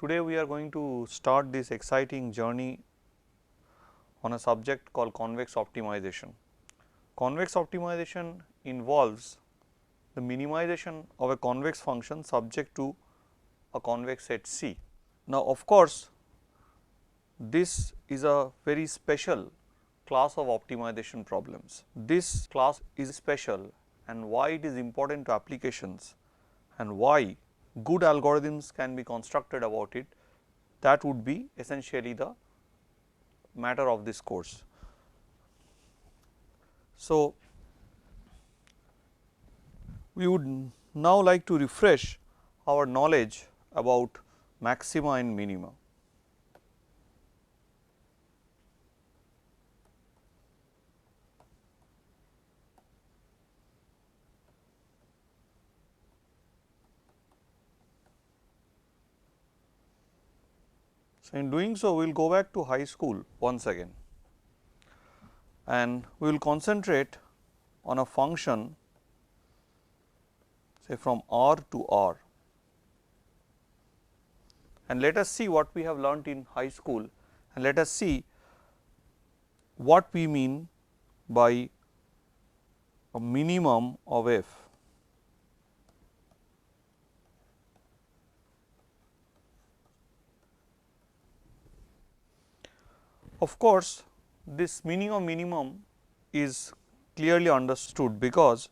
Today we are going to start this exciting journey on a subject called convex optimization. Convex optimization involves the minimization of a convex function subject to a convex set C. Now, of course, this is a very special class of optimization problems. This class is special and why it is important to applications and why good algorithms can be constructed about it, that would be essentially the matter of this course. So, we would now like to refresh our knowledge about maxima and minima. So, in doing so, we will go back to high school once again and we will concentrate on a function say from R to R, and let us see what we have learnt in high school and let us see what we mean by a minimum of f. Of course, this meaning of minimum is clearly understood because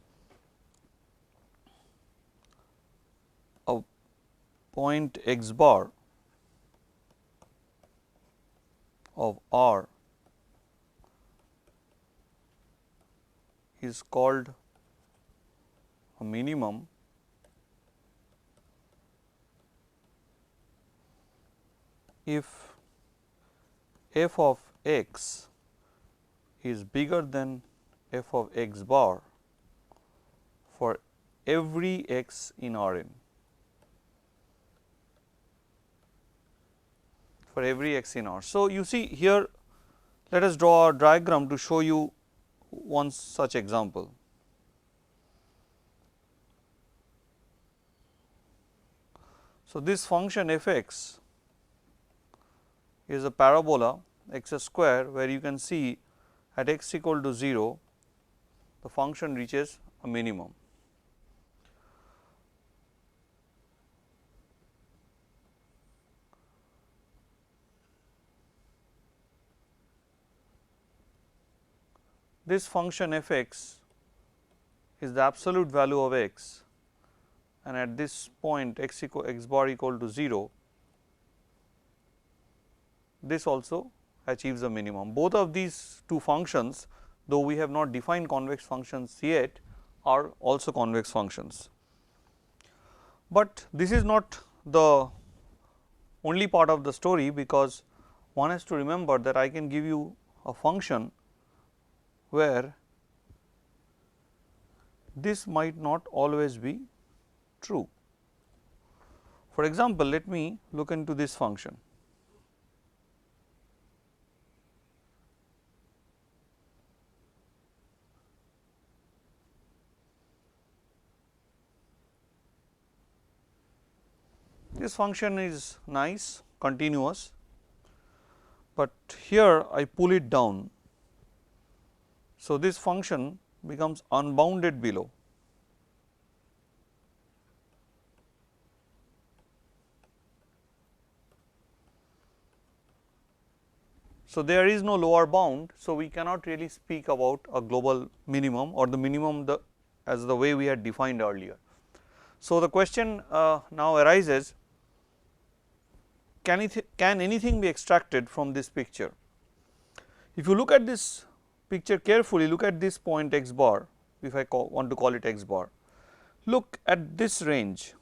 a point x bar of R is called a minimum if f of x is bigger than f of x bar for every x in Rn, for every x in R. So, you see here let us draw a diagram to show you one such example. So, this function f x is a parabola x square where you can see at x equal to 0 the function reaches a minimum. This function f x is the absolute value of x and at this point x bar equal to 0, this also achieves a minimum. Both of these two functions, though we have not defined convex functions yet, are also convex functions. But this is not the only part of the story, because one has to remember that I can give you a function where this might not always be true. For example, let me look into this function. This function is nice, continuous, but here I pull it down. So, this function becomes unbounded below. So, there is no lower bound. So, we cannot really speak about a global minimum or the minimum as the way we had defined earlier. So, the question now arises, can anything be extracted from this picture? If you look at this picture carefully, look at this point x bar, if I want to call it x bar, look at this range.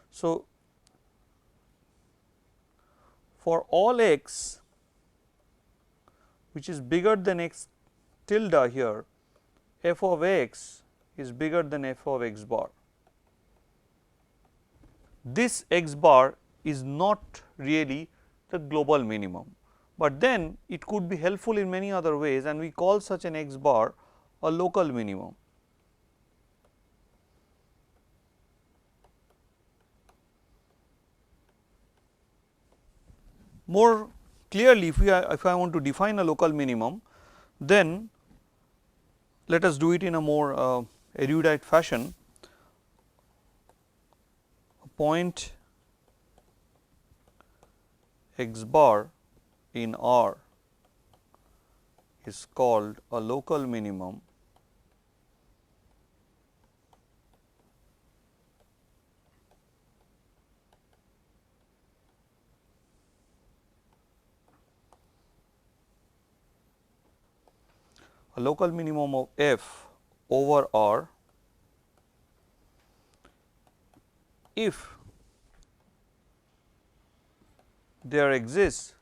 So, for all x which is bigger than x tilde here, f of x is bigger than f of x bar. This x bar is not really the global minimum, but then it could be helpful in many other ways and we call such an x bar a local minimum. More clearly, if I want to define a local minimum, then let us do it in a more erudite fashion. A point x bar in R is called a local minimum of f over R if there exists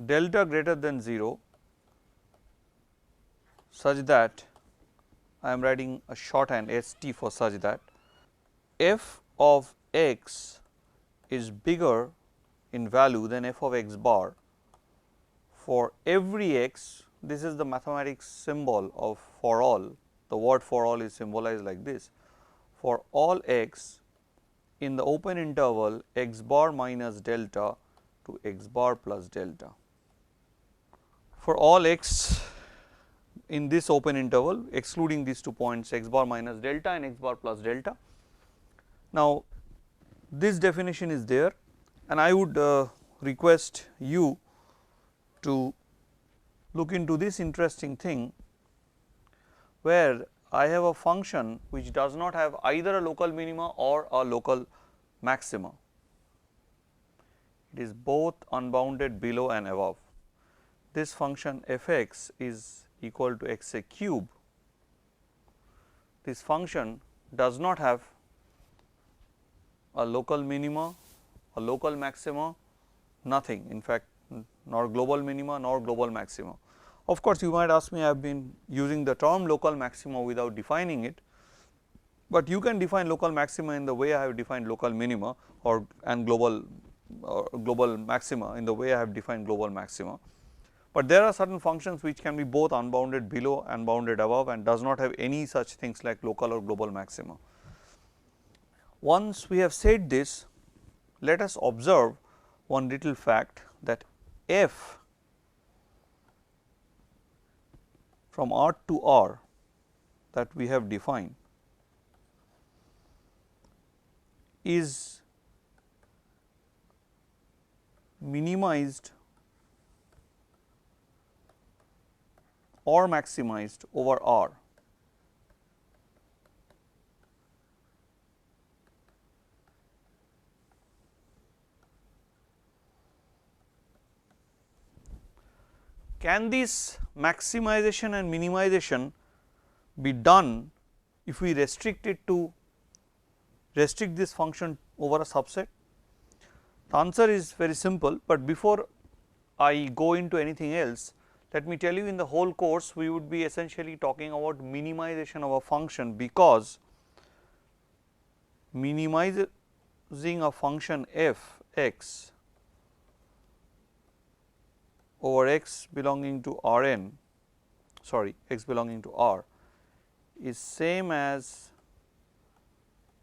delta greater than 0 such that I am writing a shorthand ST for such that f of x is bigger in value than f of x bar for every x. This is the mathematics symbol of for all, the word for all is symbolized like this, for all x in the open interval x bar minus delta to x bar plus delta. For all x in this open interval excluding these 2 points x bar minus delta and x bar plus delta. Now, this definition is there and I would request you to look into this interesting thing where I have a function which does not have either a local minima or a local maxima. It is both unbounded below and above. This function f x is equal to x a cube. This function does not have a local minima, a local maxima, nothing, in fact nor global minima nor global maxima. Of course, you might ask me, I have been using the term local maxima without defining it, but you can define local maxima in the way I have defined local minima or and global maxima in the way I have defined global maxima. But there are certain functions which can be both unbounded below and bounded above and does not have any such things like local or global maxima. Once we have said this, let us observe one little fact that f from R to R that we have defined is minimized or maximized over R. Can this maximization and minimization be done if we restrict this function over a subset? The answer is very simple, but before I go into anything else, let me tell you, in the whole course we would be essentially talking about minimization of a function, because minimizing a function f x over x belonging to Rn, x belonging to R is same as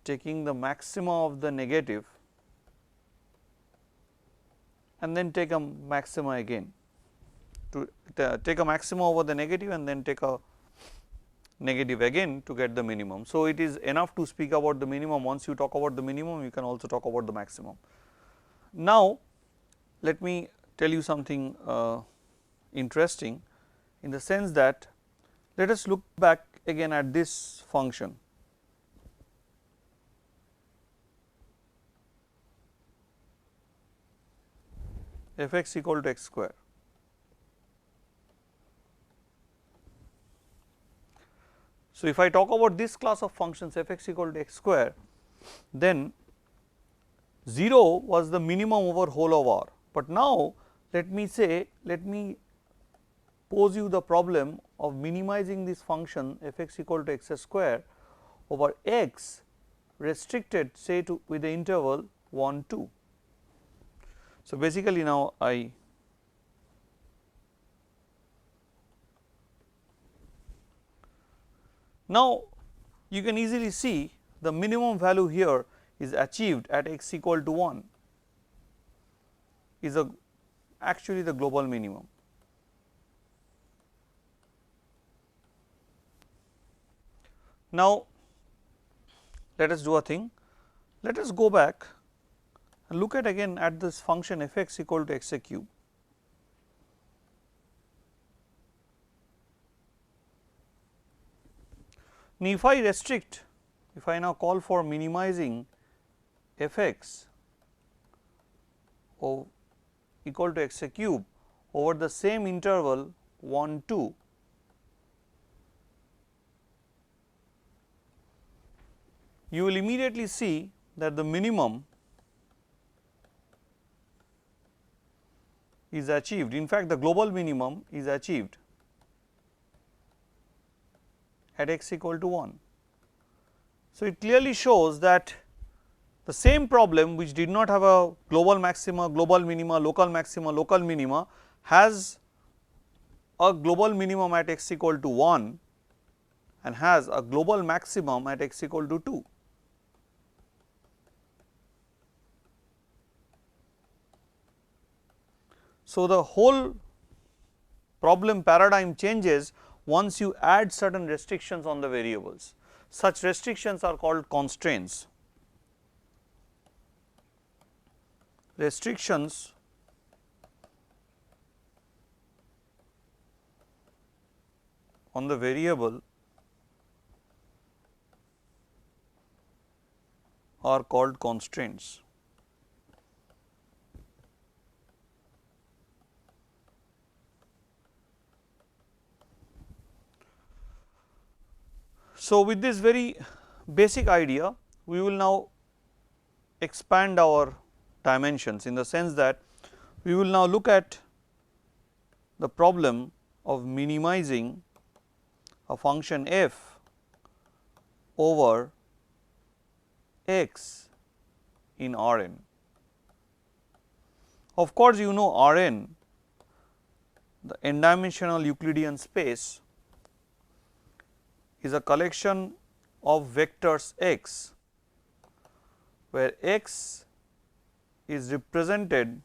taking the maxima of the negative and then take a maxima again, to take a maxima over the negative and then take a negative again to get the minimum. So, it is enough to speak about the minimum. Once you talk about the minimum, you can also talk about the maximum. Now, let me tell you something interesting, in the sense that let us look back again at this function. F x equal to x square. So, if I talk about this class of functions f x equal to x square, then 0 was the minimum over whole of R. But now, let me pose you the problem of minimizing this function f x equal to x square over x restricted, say, to with the interval 1 2. So, basically now you can easily see the minimum value here is achieved at x equal to 1 is actually the global minimum. Now, let us do a thing, let us go back and look at again at this function f x equal to x a cube. Now, if I restrict, if I now call for minimizing f x equal to x a cube over the same interval 1 2, you will immediately see that the minimum is achieved. In fact, the global minimum is achieved at x equal to 1. So, it clearly shows that the same problem which did not have a global maxima, global minima, local maxima, local minima has a global minimum at x equal to 1 and has a global maximum at x equal to 2. So, the whole problem paradigm changes once you add certain restrictions on the variables. Such restrictions are called constraints. Restrictions on the variable are called constraints. So, with this very basic idea, we will now expand our dimensions in the sense that we will now look at the problem of minimizing a function f over x in Rn. Of course, you know Rn, the n dimensional Euclidean space, is a collection of vectors x, where x is represented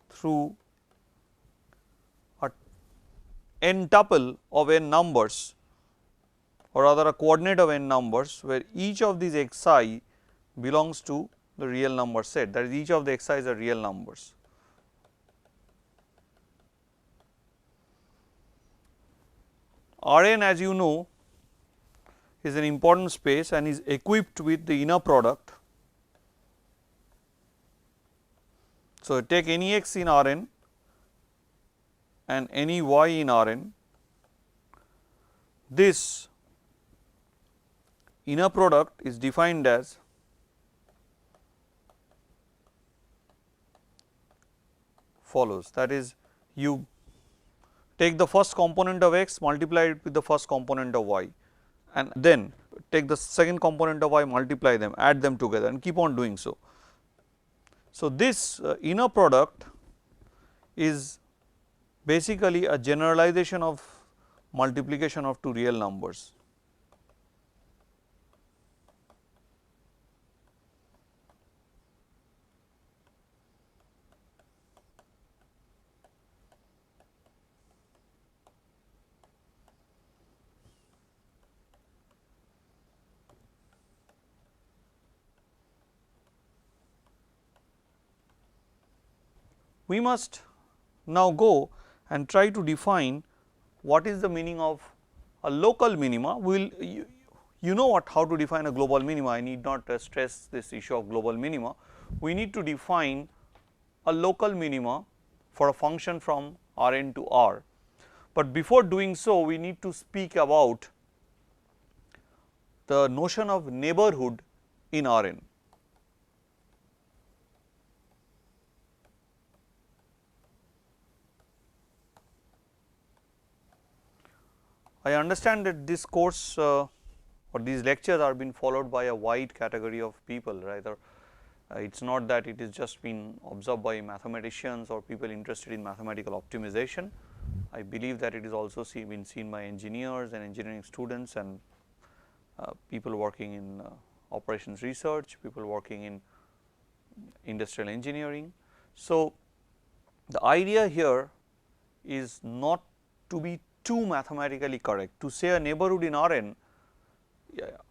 through a n tuple of n numbers, or rather a coordinate of n numbers, where each of these xi belongs to the real number set, that is, each of the xi's are real numbers. Rn, as you know, is an important space and is equipped with the inner product. So, take any x in Rn and any y in Rn, this inner product is defined as follows, that is, you take the first component of x, multiply it with the first component of y, and then take the second component of y, multiply them, add them together and keep on doing so. So, this inner product is basically a generalization of multiplication of two real numbers. We must now go and try to define what is the meaning of a local minima. We will, you know what, how to define a global minima, I need not stress this issue of global minima. We need to define a local minima for a function from Rn to R, but before doing so we need to speak about the notion of neighborhood in Rn. I understand that this course or these lectures are being followed by a wide category of people, rather it is not that it is just been observed by mathematicians or people interested in mathematical optimization. I believe that it is also been seen by engineers and engineering students and people working in operations research, people working in industrial engineering. So, the idea here is not to be too mathematically correct. To say a neighborhood in Rn,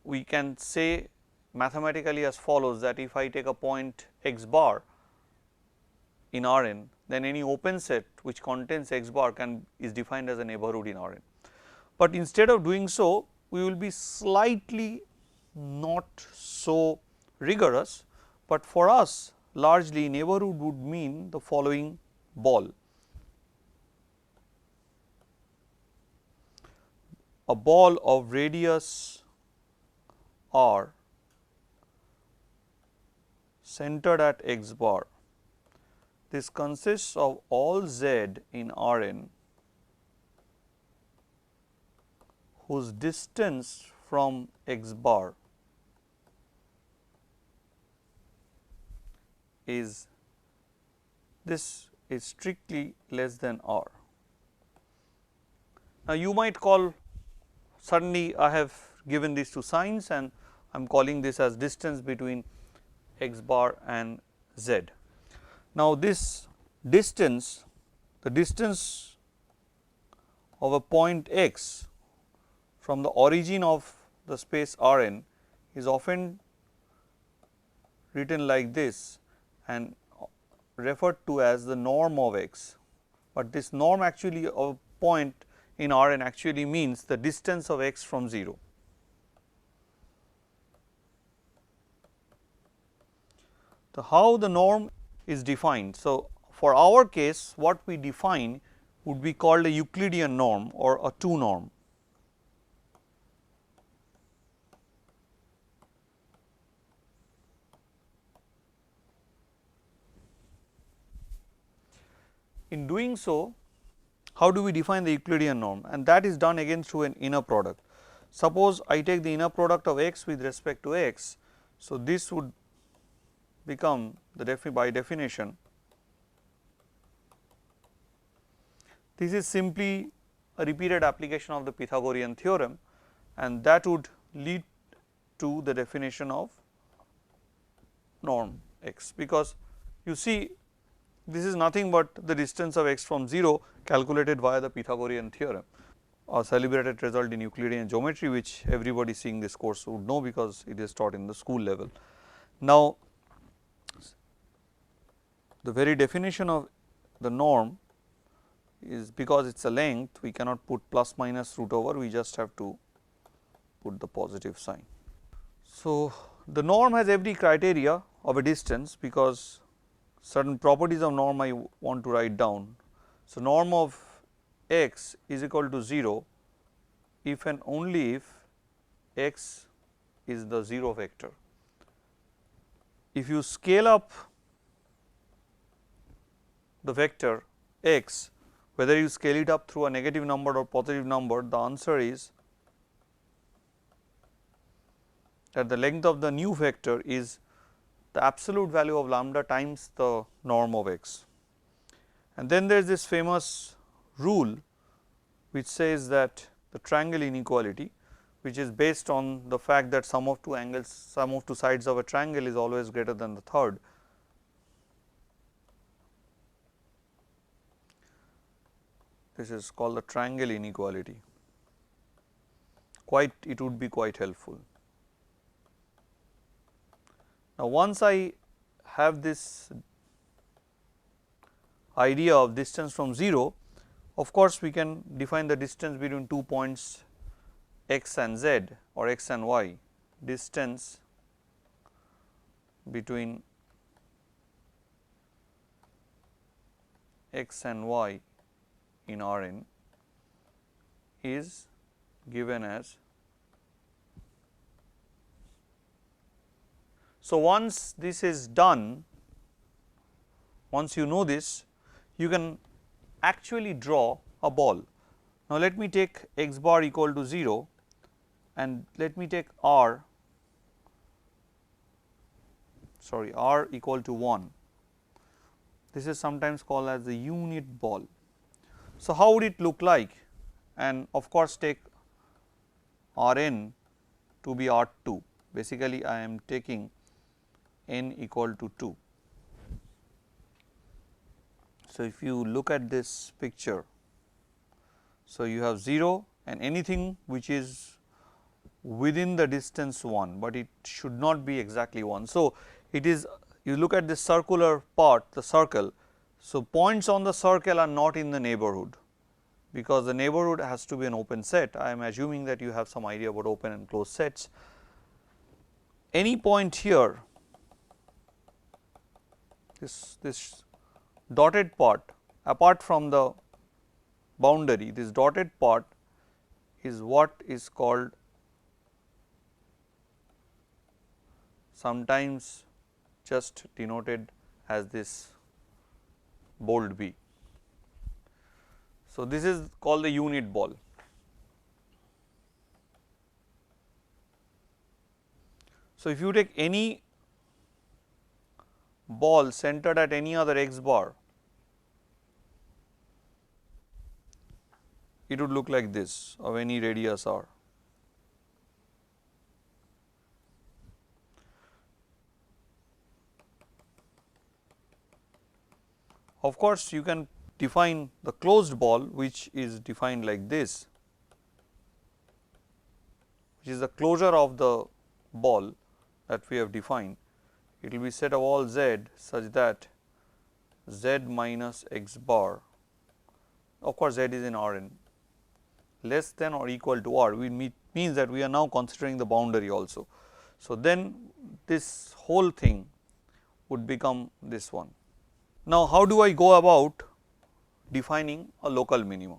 we can say mathematically as follows, that if I take a point x bar in Rn, then any open set which contains x bar is defined as a neighborhood in Rn. But instead of doing so, we will be slightly not so rigorous, but for us largely neighborhood would mean the following ball. A ball of radius r centered at x bar. This consists of all z in Rn whose distance from x bar is strictly less than r. Now, you might call, suddenly I have given these two signs and I am calling this as distance between x bar and z. Now, this distance, the distance of a point x from the origin of the space Rn is often written like this and referred to as the norm of x, but this norm actually of point in Rn actually means the distance of x from 0. So, how the norm is defined? So, for our case what we define would be called a Euclidean norm or a 2 norm. In doing so, how do we define the Euclidean norm? And that is done again through an inner product. Suppose I take the inner product of x with respect to x. So, this would become by definition, this is simply a repeated application of the Pythagorean theorem, and that would lead to the definition of norm x, because you see this is nothing but the distance of x from 0 calculated via the Pythagorean theorem, a celebrated result in Euclidean geometry, which everybody seeing this course would know because it is taught in the school level. Now, the very definition of the norm is, because it is a length, we cannot put plus minus root over, we just have to put the positive sign. So, the norm has every criteria of a distance, because certain properties of norm I want to write down. So, norm of x is equal to 0 if and only if x is the 0 vector. If you scale up the vector x, whether you scale it up through a negative number or positive number, the answer is that the length of the new vector is the absolute value of lambda times the norm of x. And then there is this famous rule which says that the triangle inequality, which is based on the fact that sum of two sides of a triangle is always greater than the third. This is called the triangle inequality. It would be quite helpful. Now, once I have this idea of distance from 0, of course, we can define the distance between 2 points x and z or x and y. Distance between x and y in Rn is given as. So, once this is done, once you know this, you can actually draw a ball. Now, let me take x bar equal to 0 and let me take r equal to 1. This is sometimes called as the unit ball. So, how would it look like? And of course, take Rn to be R2. Basically, I am taking n equal to 2. So, if you look at this picture, so you have 0 and anything which is within the distance 1, but it should not be exactly 1. So, it is, you look at this circular part, the circle. So, points on the circle are not in the neighborhood, because the neighborhood has to be an open set. I am assuming that you have some idea about open and closed sets. Any point here, this dotted part apart from the boundary, this dotted part is what is called sometimes just denoted as this bold B. So, this is called the unit ball. So, if you take any ball centered at any other x bar, it would look like this of any radius r. Of course, you can define the closed ball, which is defined like this, which is the closure of the ball that we have defined. It will be set of all z such that z minus x bar, of course, z is in Rn, less than or equal to r, means that we are now considering the boundary also. So, then this whole thing would become this one. Now, how do I go about defining a local minima?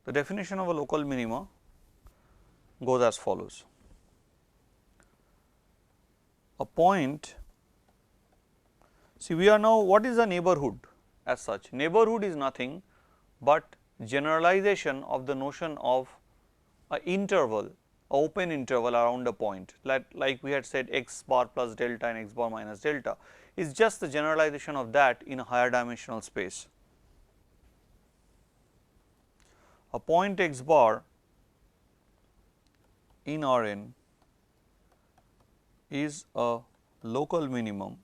The definition of a local minima goes as follows. A point, see, we are now, what is a neighborhood as such? Neighborhood is nothing but generalization of the notion of a interval, a open interval around a point, like we had said x bar plus delta and x bar minus delta is just the generalization of that in a higher dimensional space. A point x bar in Rn is a local minimum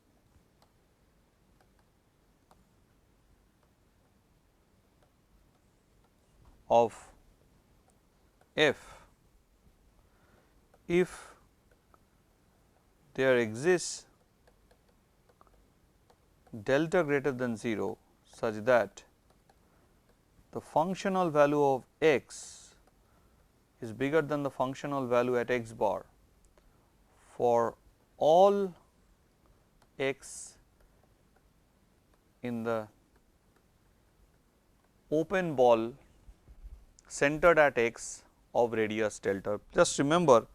of f if there exists delta greater than 0 such that the functional value of x is bigger than the functional value at x bar for all x in the open ball centered at x of radius delta. Just remember,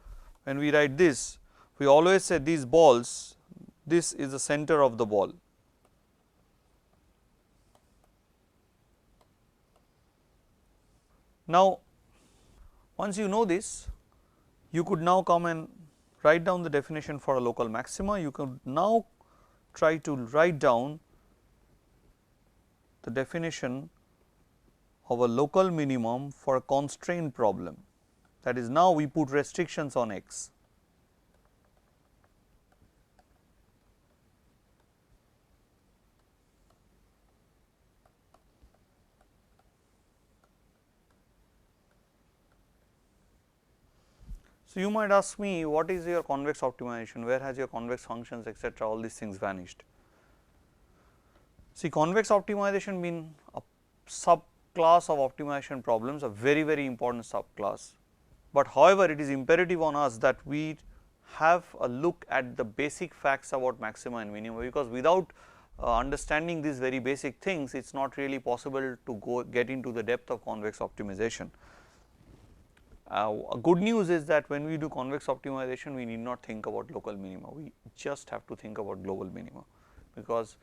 when we write this, we always say these balls, this is the center of the ball. Now, once you know this, you could now come and write down the definition for a local maxima. You could now try to write down the definition of a local minimum for a constraint problem. That is, now we put restrictions on x. So, you might ask me, what is your convex optimization, where has your convex functions, etc., all these things vanished. See, convex optimization being a subclass of optimization problems, a very, very important subclass, but however, it is imperative on us that we have a look at the basic facts about maxima and minima, because without understanding these very basic things, it is not really possible to get into the depth of convex optimization. Good news is that when we do convex optimization, we need not think about local minima, we just have to think about global minima, because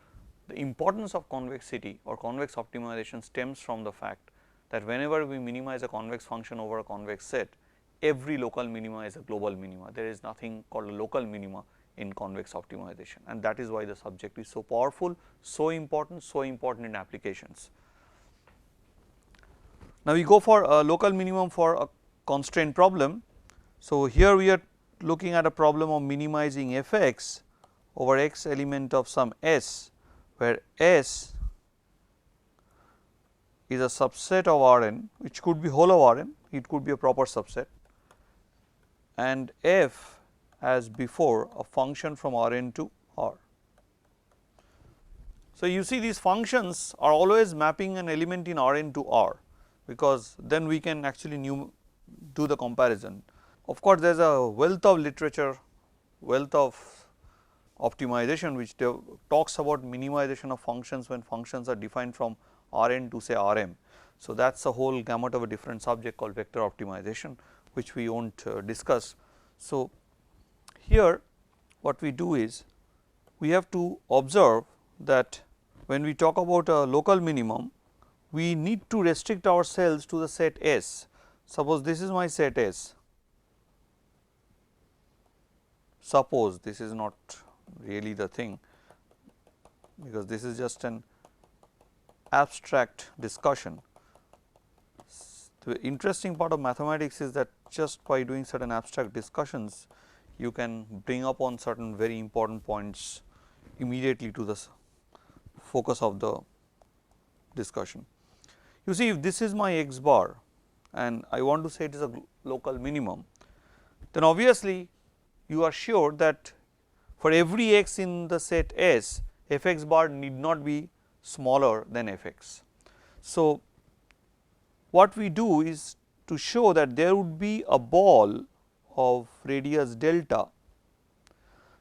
the importance of convexity or convex optimization stems from the fact that whenever we minimize a convex function over a convex set, every local minima is a global minima. There is nothing called a local minima, in convex optimization, and that is why the subject is so powerful, so important in applications. Now, we go for a local minimum for a constraint problem. So, here we are looking at a problem of minimizing f x over x element of some s, where s is a subset of R n, which could be whole of R n, it could be a proper subset, and f as before a function from R n to R. So, you see these functions are always mapping an element in R n to R, because then we can actually do the comparison. Of course, there is a wealth of literature, wealth of optimization which talks about minimization of functions when functions are defined from R n to say R m. So, that is a whole gamut of a different subject called vector optimization, which we will not discuss. So, here what we do is we have to observe that when we talk about a local minimum, we need to restrict ourselves to the set S. Suppose this is my set S, suppose this is not really the thing, because this is just an abstract discussion. The interesting part of mathematics is that just by doing certain abstract discussions, you can bring upon certain very important points immediately to the focus of the discussion. You see, if this is my x bar and I want to say it is a local minimum, then obviously you are sure that for every x in the set S, f x bar need not be smaller than f x. So, what we do is to show that there would be a ball of radius delta,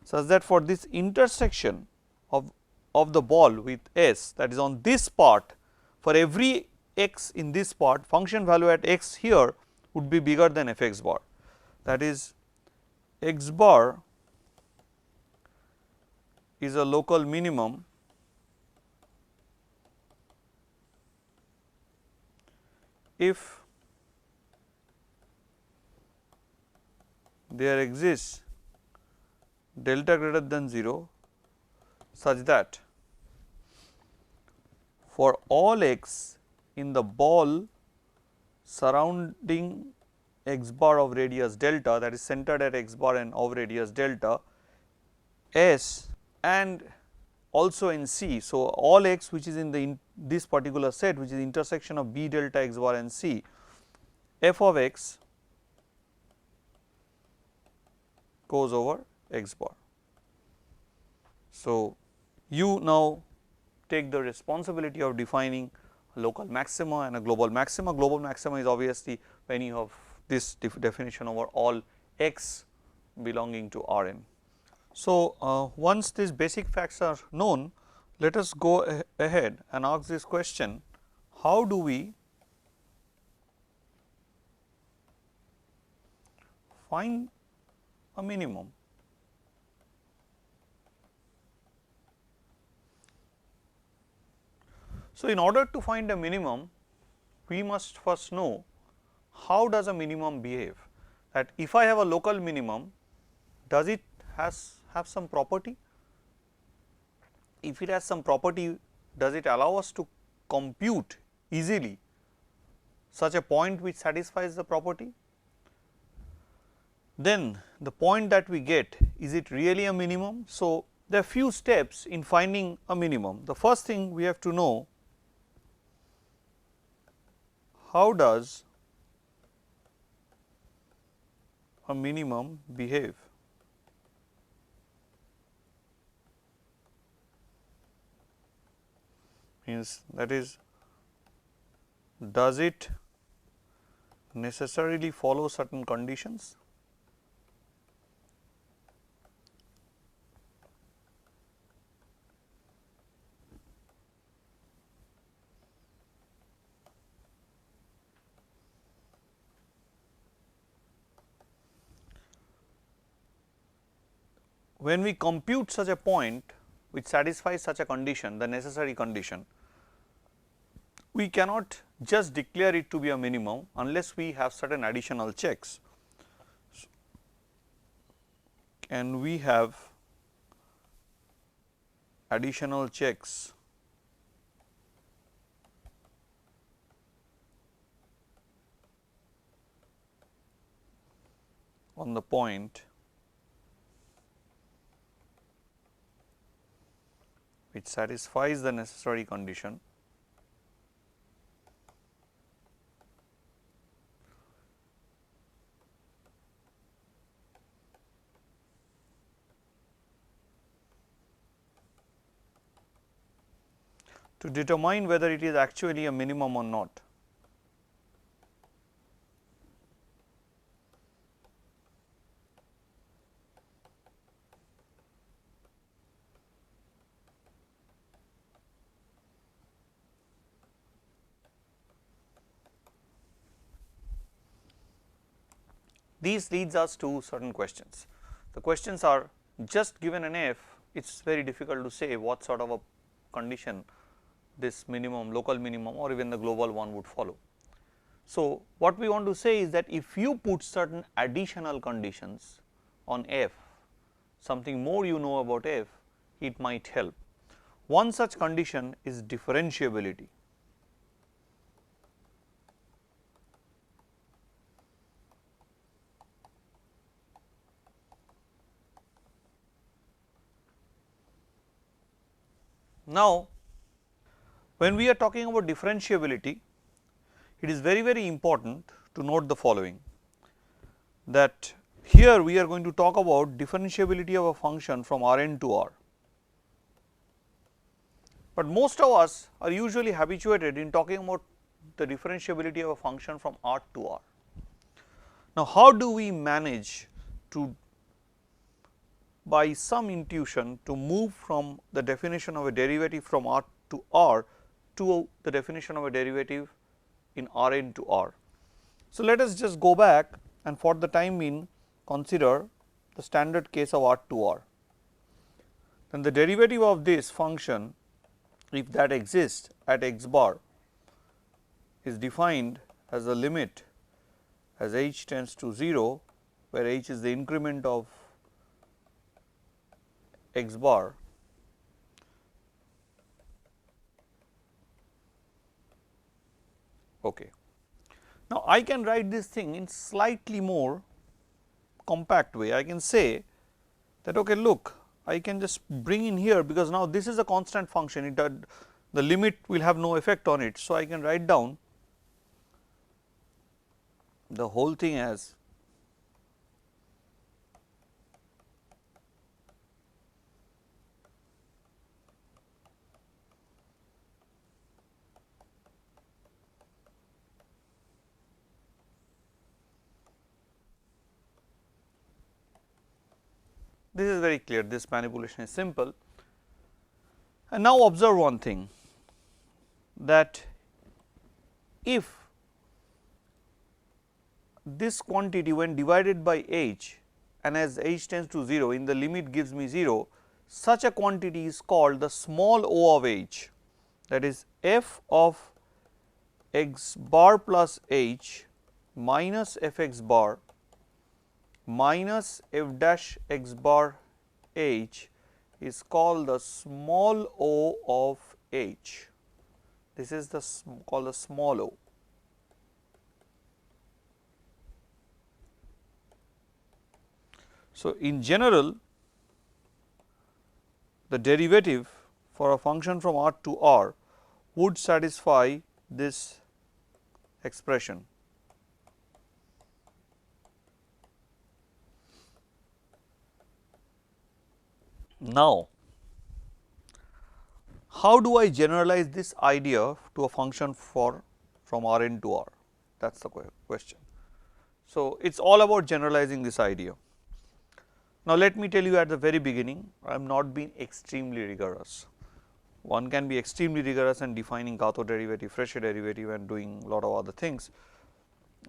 such that for this intersection of the ball with S, that is on this part, for every x in this part, function value at x here would be bigger than f x bar. That is, x bar is a local minimum if there exists delta greater than 0 such that for all x in the ball surrounding x bar of radius delta, that is centered at x bar and of radius delta, S and also in C. So, all x which is in this particular set, which is intersection of B delta x bar and C, f of x goes over x bar. So, you now take the responsibility of defining a local maxima and a global maxima. Global maxima is obviously when you have this definition over all x belonging to R n. So, once these basic facts are known, let us go ahead and ask this question: how do we find a minimum? So, in order to find a minimum, we must first know how does a minimum behave. That if I have a local minimum, does it have some property? If it has some property, does it allow us to compute easily such a point which satisfies the property? Then the point that we get, is it really a minimum? So, there are few steps in finding a minimum. The first thing we have to know, how does a minimum behave? Means that is, does it necessarily follow certain conditions? When we compute such a point which satisfies such a condition, the necessary condition, we cannot just declare it to be a minimum unless we have certain additional checks. Can we have additional checks on the point which satisfies the necessary condition to determine whether it is actually a minimum or not. These leads us to certain questions. The questions are, just given an f, it is very difficult to say what sort of a condition this minimum, local minimum or even the global one would follow. So, what we want to say is that if you put certain additional conditions on f, something more you know about f, it might help. One such condition is differentiability. Now, when we are talking about differentiability, it is very important to note the following, that here we are going to talk about differentiability of a function from Rn to R. But most of us are usually habituated in talking about the differentiability of a function from R to R. Now, how do we manage to, by some intuition, to move from the definition of a derivative from R to R to the definition of a derivative in Rn to R? So, let us just go back and for the time being consider the standard case of R to R. Then the derivative of this function, if that exists at x bar, is defined as a limit as h tends to 0, where h is the increment of x bar Okay. Now, I can write this thing in slightly more compact way. I can say that okay, look, I can just bring in here, because now this is a constant function, it the limit will have no effect on it. So, I can write down the whole thing as this is very clear, this manipulation is simple. And now observe one thing, that if this quantity when divided by h and as h tends to 0 in the limit gives me 0, such a quantity is called the small o of h, that is f of x bar plus h minus f x bar minus f dash x bar h is called the small o of h. This is the called the small o. So, in general, the derivative for a function from R to R would satisfy this expression. Now, how do I generalize this idea to a function from Rn to R? That is the question. So, it is all about generalizing this idea. Now, let me tell you at the very beginning, I am not being extremely rigorous. One can be extremely rigorous and defining Kato derivative, Freshe derivative and doing a lot of other things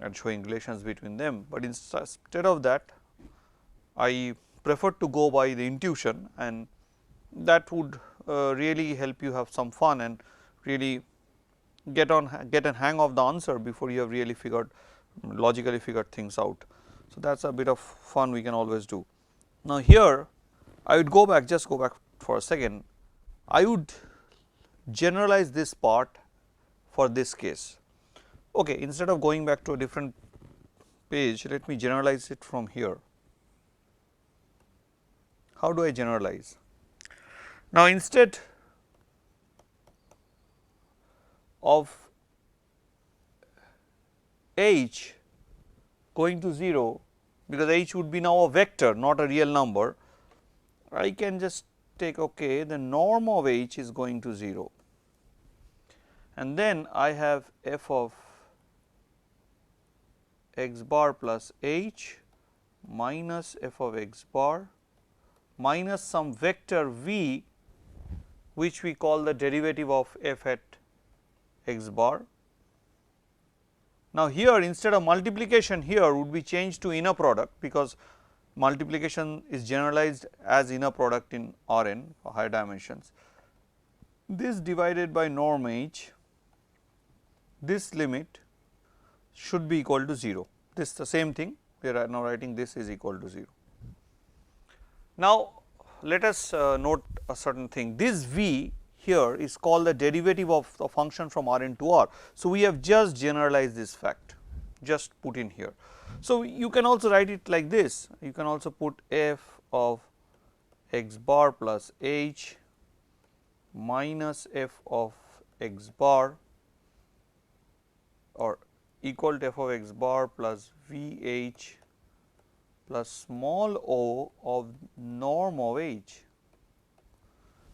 and showing relations between them, but instead of that I prefer to go by the intuition, and that would really help you have some fun and really get a hang of the answer before you have really logically figured things out. So, that is a bit of fun we can always do. Now, here I would just go back for a second I would generalize this part for this case. Okay, instead of going back to a different page, let me generalize it from here. How do I generalize? Now, instead of h going to 0, because h would be now a vector, not a real number, I can just take, okay, the norm of h is going to 0, and then I have f of x bar plus h minus f of x bar minus some vector v, which we call the derivative of f at x bar. Now, here instead of multiplication, here would be changed to inner product, because multiplication is generalized as inner product in Rn for higher dimensions. This divided by norm h, this limit should be equal to 0. This is the same thing, we are now writing this is equal to 0. Now, let us note a certain thing. This v here is called the derivative of the function from Rn to R. So, we have just generalized this fact, just put in here. So, you can also write it like this, you can also put f of x bar plus h minus f of x bar, or equal to f of x bar plus v h plus small o of norm of h.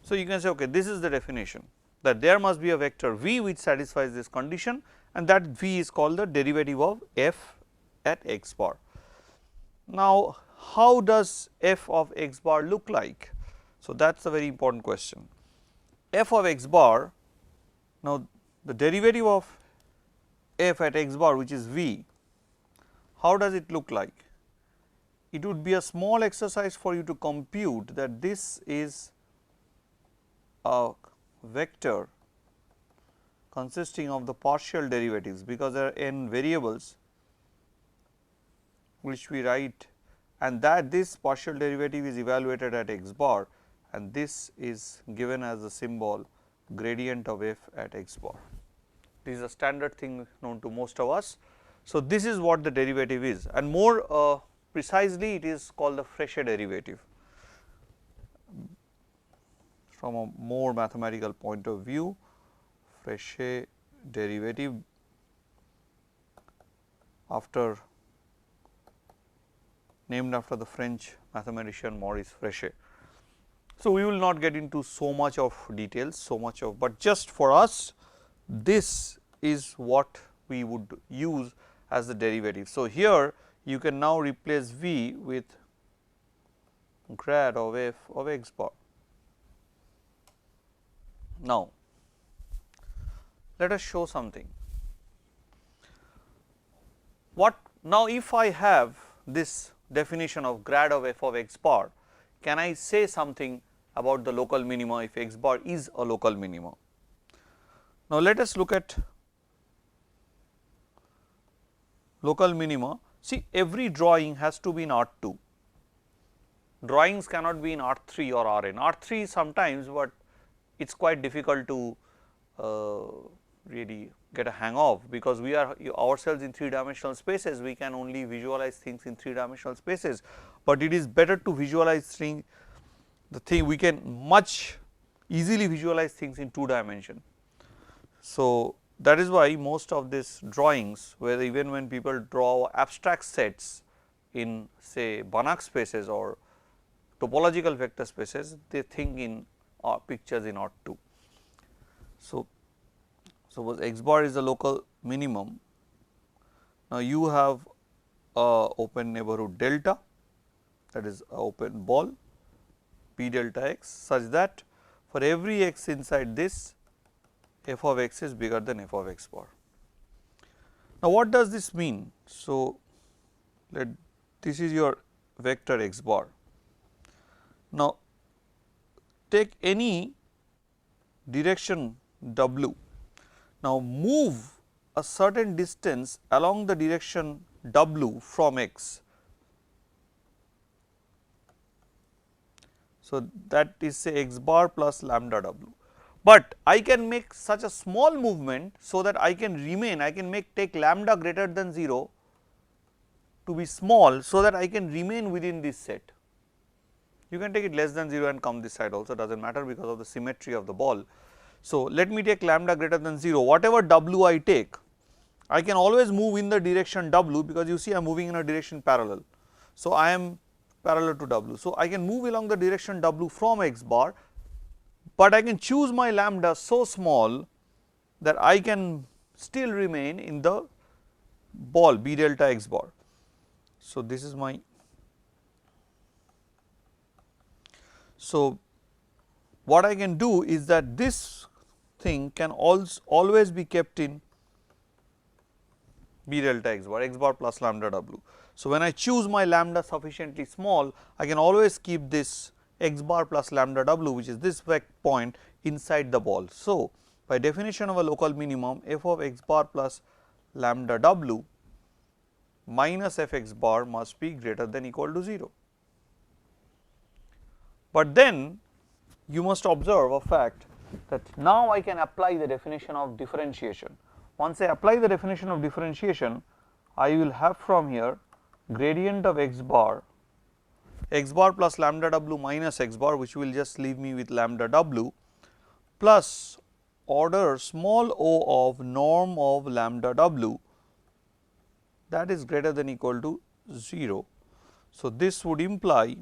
So, you can say, okay, this is the definition, that there must be a vector v which satisfies this condition, and that v is called the derivative of f at x bar. Now, how does f of x bar look like? So, that is a very important question. F of x bar, now the derivative of f at x bar, which is v, how does it look like? It would be a small exercise for you to compute that this is a vector consisting of the partial derivatives, because there are n variables which we write, and that this partial derivative is evaluated at x bar, and this is given as the symbol gradient of f at x bar. This is a standard thing known to most of us. So, this is what the derivative is, and more precisely it is called the Frechet derivative. From a more mathematical point of view, Frechet derivative, named after the French mathematician Maurice Frechet. So, we will not get into so much of details, but just for us, this is what we would use as the derivative. So, here you can now replace v with grad of f of x bar. Now, let us show something. Now, if I have this definition of grad of f of x bar, can I say something about the local minima if x bar is a local minima? Now, let us look at local minima. See, every drawing has to be in R2. Drawings cannot be in R3 or Rn. R3 sometimes, but it is quite difficult to really get a hang of, because we are ourselves in 3-dimensional spaces, we can only visualize things in 3-dimensional spaces, but it is better to visualize we can much easily visualize things in 2 dimension. So, that is why most of these drawings, where even when people draw abstract sets in say Banach spaces or topological vector spaces, they think in pictures in R2. So, suppose x bar is the local minimum. Now, you have a open neighborhood delta, that is a open ball p delta x, such that for every x inside this, f of x is bigger than f of x bar. Now, what does this mean? So, this is your vector x bar. Now, take any direction w. Now, move a certain distance along the direction w from x. So, that is say x bar plus lambda w, but I can make such a small movement so that I can remain, I can take lambda greater than 0 to be small, so that I can remain within this set. You can take it less than 0 and come this side also, does not matter because of the symmetry of the ball. So, let me take lambda greater than 0, whatever w I take, I can always move in the direction w, because you see I am moving in a direction parallel. So, I am parallel to w. So, I can move along the direction w from x bar, but I can choose my lambda so small that I can still remain in the ball b delta x bar. So, this is my, so what I can do is that this thing can always be kept in b delta x bar plus lambda w. So, when I choose my lambda sufficiently small, I can always keep this x bar plus lambda w, which is this point, inside the ball. So, by definition of a local minimum, f of x bar plus lambda w minus f x bar must be greater than equal to 0. But then you must observe a fact that now I can apply the definition of differentiation. Once I apply the definition of differentiation, I will have from here gradient of x bar plus lambda w minus x bar, which will just leave me with lambda w, plus order small o of norm of lambda w, that is greater than equal to 0. So, this would imply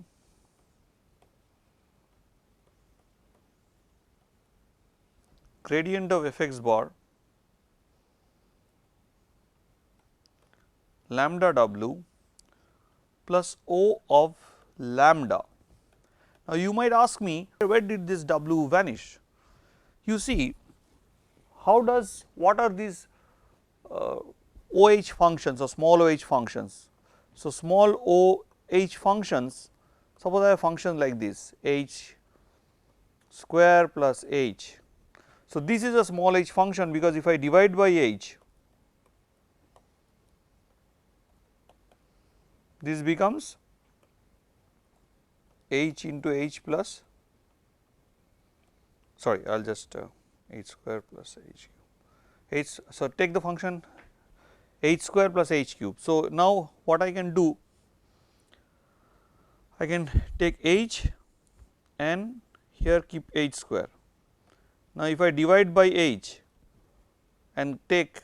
gradient of f x bar lambda w plus o of lambda. Now, you might ask me, where did this w vanish? You see, what are these OH functions or small OH functions? So, small OH functions, suppose I have functions like this, h square plus h. So, this is a small h function, because if I divide by h, this becomes h into h plus, sorry, I will just h square plus h cube, h. So, take the function h square plus h cube. So, now what I can do, I can take h and here keep h square. Now, if I divide by h and take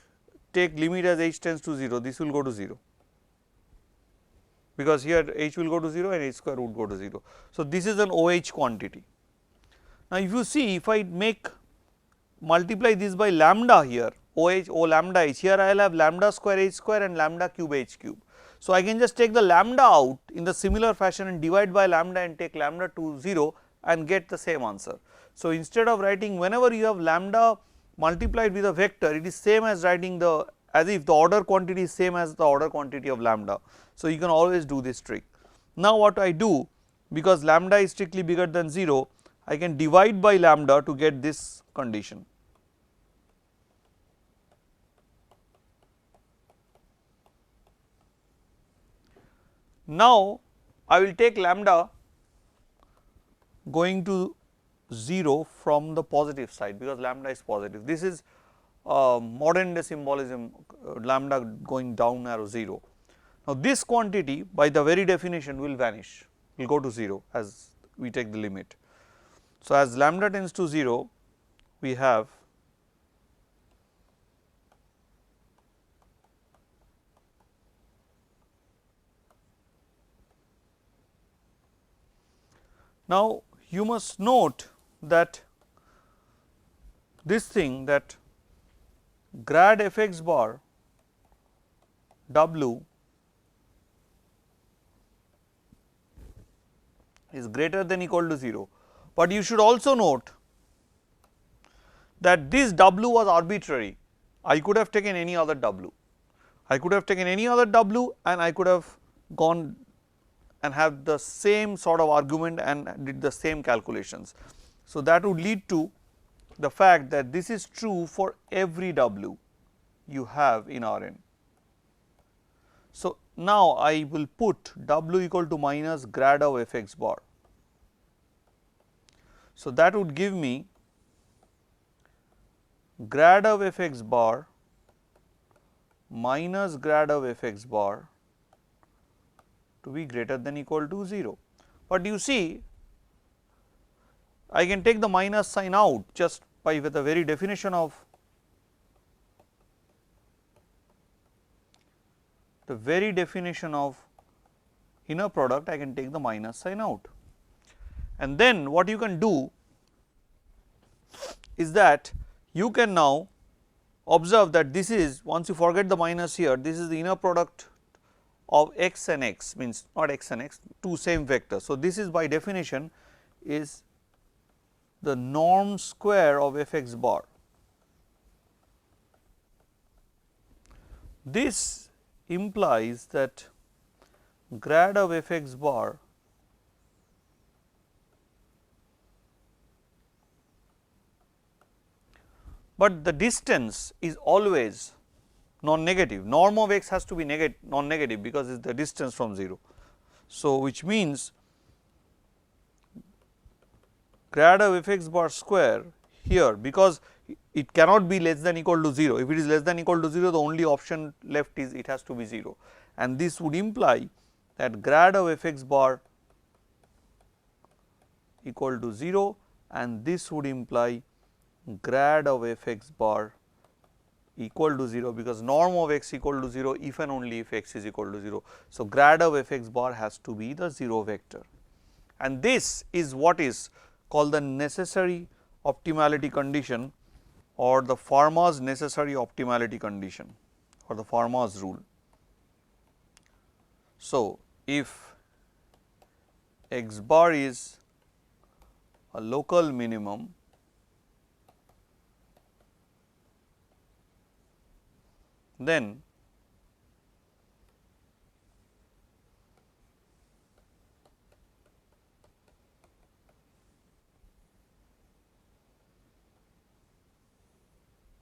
limit as h tends to 0, this will go to 0, because here h will go to 0 and h square would go to 0. So, this is an OH quantity. Now, if you see, if I multiply this by lambda here, OH O lambda h, here I will have lambda square h square and lambda cube h cube. So, I can just take the lambda out in the similar fashion and divide by lambda and take lambda to 0 and get the same answer. So, instead of writing, whenever you have lambda multiplied with a vector, it is same as writing as if the order quantity is same as the order quantity of lambda. So, you can always do this trick. Now, what I do, because lambda is strictly bigger than 0, I can divide by lambda to get this condition. Now, I will take lambda going to 0 from the positive side, because lambda is positive. This is modern day symbolism, lambda going down arrow 0. Now, this quantity by the very definition will vanish, will go to 0 as we take the limit. So, as lambda tends to 0, we have now, you must note that this thing, that grad f x bar w is greater than equal to 0, but you should also note that this w was arbitrary. I could have taken any other w, I could have taken any other w and I could have gone and have the same sort of argument and did the same calculations. So, that would lead to the fact that this is true for every w you have in Rn. So, now I will put w equal to minus grad of f x bar. So, that would give me grad of f x bar minus grad of f x bar to be greater than equal to 0. But you see, I can take the minus sign out just by with the very definition of inner product, I can take the minus sign out. And then what you can do is that you can now observe that this is, once you forget the minus here, this is the inner product of x and x, means not x and x, two same vectors. So, this is by definition is the norm square of f x bar. This implies that grad of f x bar but the distance is always non-negative. Norm of x has to be non-negative because it is the distance from 0. So, which means grad of f x bar square here, because it cannot be less than equal to 0. If it is less than equal to 0, the only option left is it has to be 0, and this would imply that grad of f x bar equal to 0, and this would imply grad of f x bar equal to 0, because norm of x equal to 0 if and only if x is equal to 0. So, grad of f x bar has to be the 0 vector, and this is what is called the necessary optimality condition or the Pharmas necessary optimality condition or the Pharmas rule. So, if x bar is a local minimum, then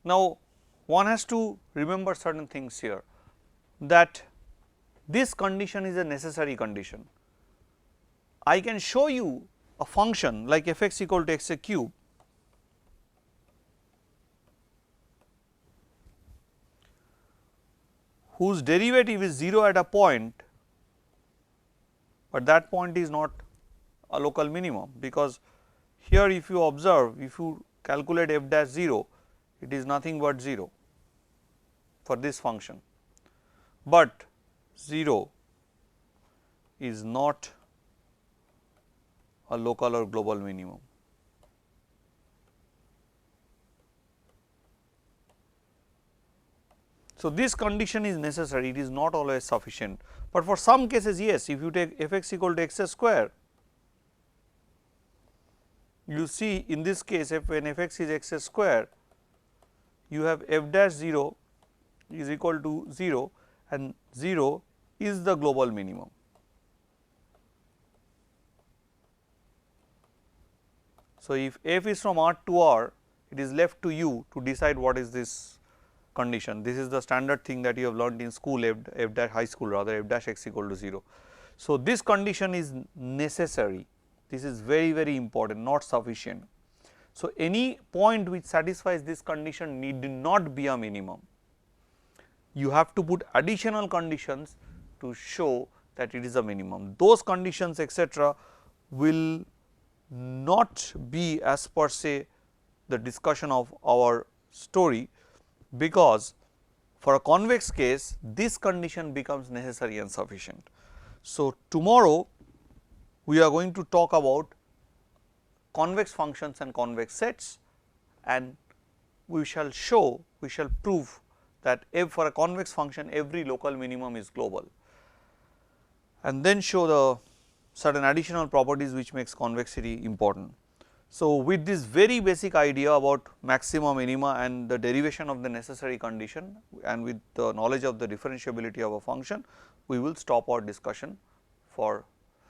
now one has to remember certain things here, that this condition is a necessary condition. I can show you a function like f x equal to x a cube whose derivative is 0 at a point, but that point is not a local minimum, because here if you observe, if you calculate f dash 0, it is nothing but 0 for this function, but 0 is not a local or global minimum. So, this condition is necessary, it is not always sufficient, but for some cases yes, if you take f x equal to x square, you see in this case when f x is x square, you have f dash 0 is equal to 0 and 0 is the global minimum. So, if f is from R to R, it is left to you to decide what is this condition. This is the standard thing that you have learned in school, f dash high school rather, f dash x equal to 0. So, this condition is necessary, this is very important, not sufficient. So, any point which satisfies this condition need not be a minimum. You have to put additional conditions to show that it is a minimum. Those conditions etc. will not be as per se the discussion of our story, because for a convex case this condition becomes necessary and sufficient. So, tomorrow we are going to talk about convex functions and convex sets, and we shall prove that for a convex function every local minimum is global, and then show the certain additional properties which makes convexity important. So, with this very basic idea about maxima, minima and the derivation of the necessary condition, and with the knowledge of the differentiability of a function, we will stop our discussion for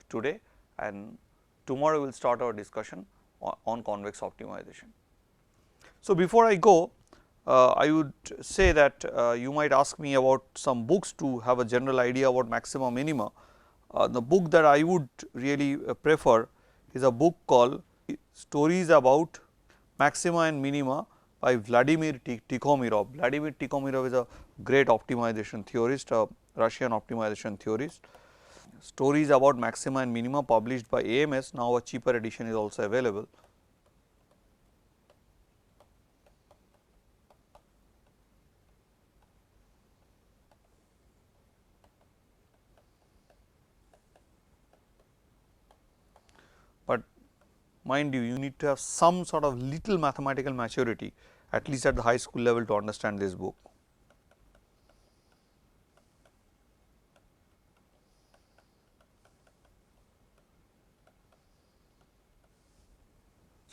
today, and tomorrow we will start our discussion on convex optimization. So, before I go, I would say that you might ask me about some books to have a general idea about maxima, minima. The book that I would really prefer is a book called stories about maxima and minima by Vladimir Tikhomirov. Vladimir Tikhomirov is a great optimization theorist, a Russian optimization theorist. Stories about maxima and minima published by AMS. Now, a cheaper edition is also available. But mind you, you need to have some sort of little mathematical maturity, at least at the high school level, to understand this book.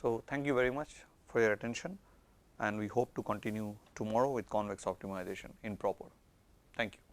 So, thank you very much for your attention, and we hope to continue tomorrow with convex optimization in proper. Thank you.